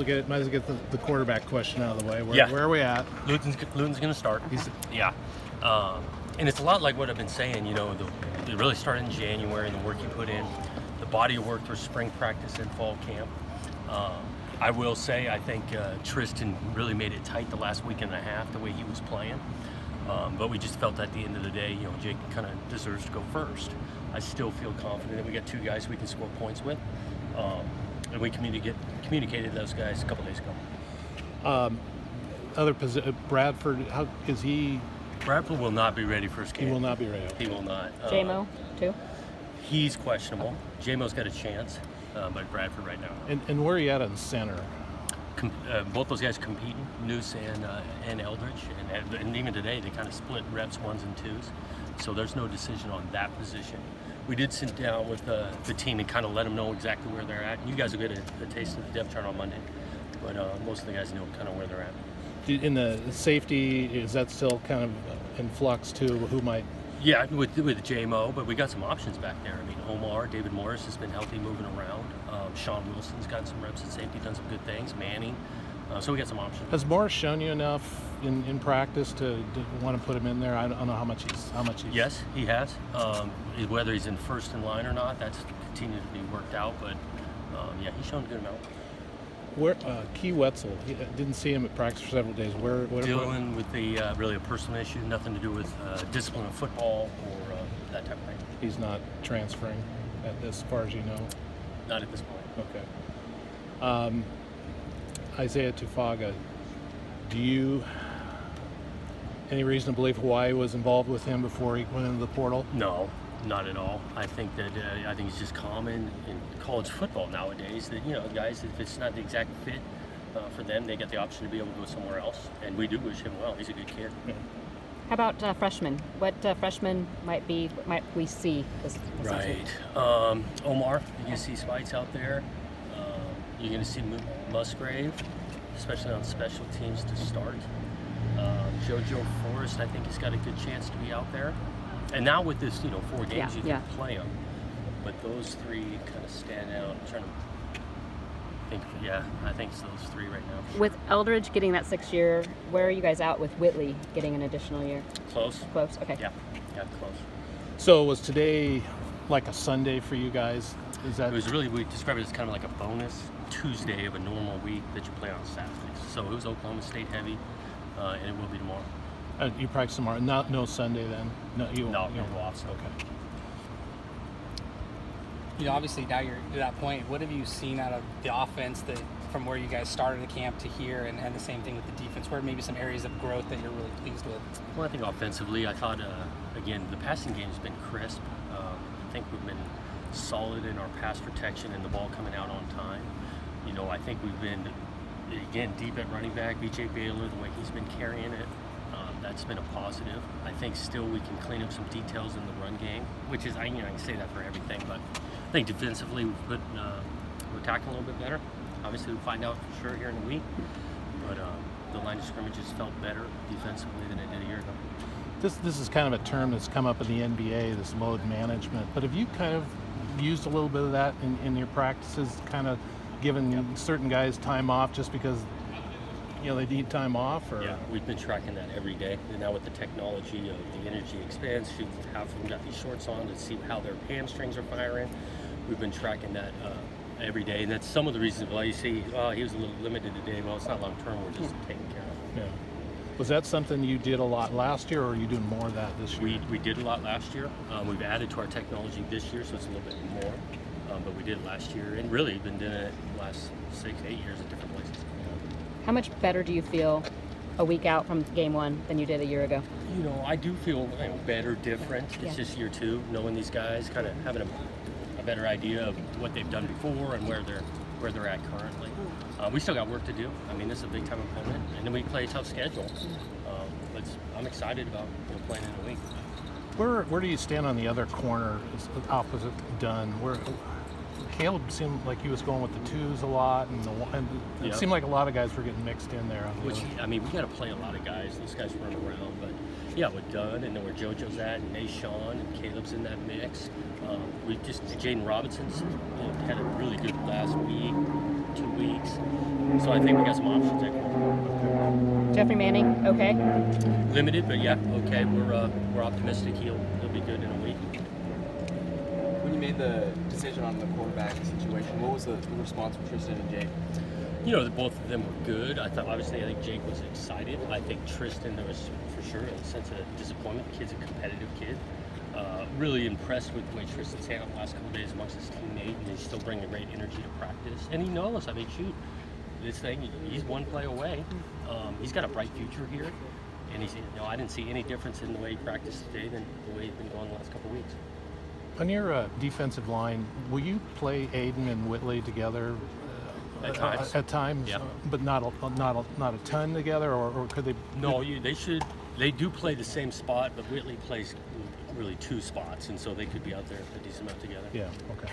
get the quarterback question out of the way. Where are we at? Luton's going to start. And it's a lot like what I've been saying. You know, it really started in January, and the work you put in, the body of work for spring practice and fall camp. I will say, I think Tristan really made it tight the last week and a half, the way he was playing. But we just felt at the end of the day, you know, Jake kind of deserves to go first. I still feel confident that we got two guys we can score points with. And we communicated those guys a couple days ago. Bradford, how is he? Bradford will not be ready for his game. He will not be ready. He will not. J-Mo, too? He's questionable. J-Mo's got a chance, but Bradford right now. And where are you at in center? Both those guys competing, Noose and Eldridge, and even today they kind of split reps ones and twos, so there's no decision on that position. We did sit down with the team and kind of let them know exactly where they're at. You guys will get a taste of the depth chart on Monday, but most of the guys know kind of where they're at. In the safety, is that still kind of in flux too? Who might? Yeah, with J-Mo, but we got some options back there. I mean, Omar, David Morris has been healthy, moving around. Sean Wilson's gotten some reps at safety, done some good things. Manning, so we got some options. Has Morris shown you enough in practice to want to put him in there? I don't know how much he's. Yes, he has. Whether he's in first in line or not, that's continued to be worked out. But yeah, he's shown a good amount. Where Key Wetzel, he didn't see him at practice for several days. Dealing with the really a personal issue, nothing to do with discipline of football or that type of thing. He's not transferring as far as you know? Not at this point. Okay. Isaiah Tufaga, do you any reason to believe Hawaii was involved with him before he went into the portal? No, not at all. I think it's just common in college football nowadays that, you know, guys, if it's not the exact fit for them, they get the option to be able to go somewhere else. And we do wish him well. He's a good kid. Yeah. How about freshmen? What freshmen might we see this right. season? Omar, you're going to see Spites out there. You're going to see Musgrave, especially on special teams to start. JoJo Forrest, I think he's got a good chance to be out there. And now with this, 4 games, you can play them. But those three kind of stand out. I'm trying to think. I think it's those three right now. Sure. With Eldridge getting that 6th year, where are you guys out with Whitley getting an additional year? Close. Close. Okay. Yeah, close. So was today like a Sunday for you guys? It was really, we describe it as kind of like a bonus Tuesday of a normal week that you play on Saturdays. So it was Oklahoma State heavy, and it will be tomorrow. You practice tomorrow? No Sunday then? No, you won't go off. So. Okay. Obviously now you're to that point. What have you seen out of the offense that from where you guys started the camp to here, and the same thing with the defense? Where maybe some areas of growth that you're really pleased with? Well, I think offensively, I thought again the passing game has been crisp. I think we've been solid in our pass protection and the ball coming out on time. I think we've been again deep at running back. BJ Baylor, the way he's been carrying it. That's been a positive. I think still we can clean up some details in the run game, which is I can say that for everything, but I think defensively we're attacking a little bit better. Obviously we'll find out for sure here in a week, but the line of scrimmages felt better defensively than it did a year ago. This is kind of a term that's come up in the NBA, this load management, but have you kind of used a little bit of that in your practices, kind of giving certain guys time off just because they need time off? Or? Yeah, we've been tracking that every day. And now with the technology of the energy expansion, half of them got these shorts on to see how their hamstrings are firing. We've been tracking that every day. And that's some of the reasons why you see, he was a little limited today. Well, it's not long term. We're just taking care of it. Yeah. Was that something you did a lot last year, or are you doing more of that this year? We did a lot last year. We've added to our technology this year, so it's a little bit more. But we did it last year. And really been doing it the last 6-8 years at different places. How much better do you feel a week out from game 1 than you did a year ago? I do feel better, different. It's just year 2, knowing these guys, kind of having a better idea of what they've done before and where they're at currently. We still got work to do. I mean, this is a big time opponent, and then we play a tough schedule. But I'm excited about playing in a week. Where do you stand on the other corner, opposite Dunn? Where Caleb seemed like he was going with the 2s a lot, and it seemed like a lot of guys were getting mixed in there. We got to play a lot of guys. Those guys run around, but with Dunn and then where JoJo's at, and Nashawn and Caleb's in that mix. Jaden Robinson's had a really good last week. 2 weeks. So I think we got some options there. Jeffrey Manning, okay? Limited, but yeah, okay. We're optimistic he'll be good in a week. When you made the decision on the quarterback situation, what was the response from Tristan and Jake? You know, both of them were good. I think Jake was excited. I think Tristan, there was for sure a sense of disappointment. The kid's a competitive kid. Really impressed with the way Tristan's handled the last couple of days amongst his teammate, and he's still bringing great energy to practice. And he knows, I mean, shoot, this thing, he's one play away. He's got a bright future here. And I didn't see any difference in the way he practiced today than the way he's been going the last couple of weeks. On your defensive line, will you play Aiden and Whitley together At times. At times, Yeah. but not a ton together, or could they? No, they should. They do play the same spot, but Whitley plays really 2 spots, and so they could be out there a decent amount together. Yeah. Okay.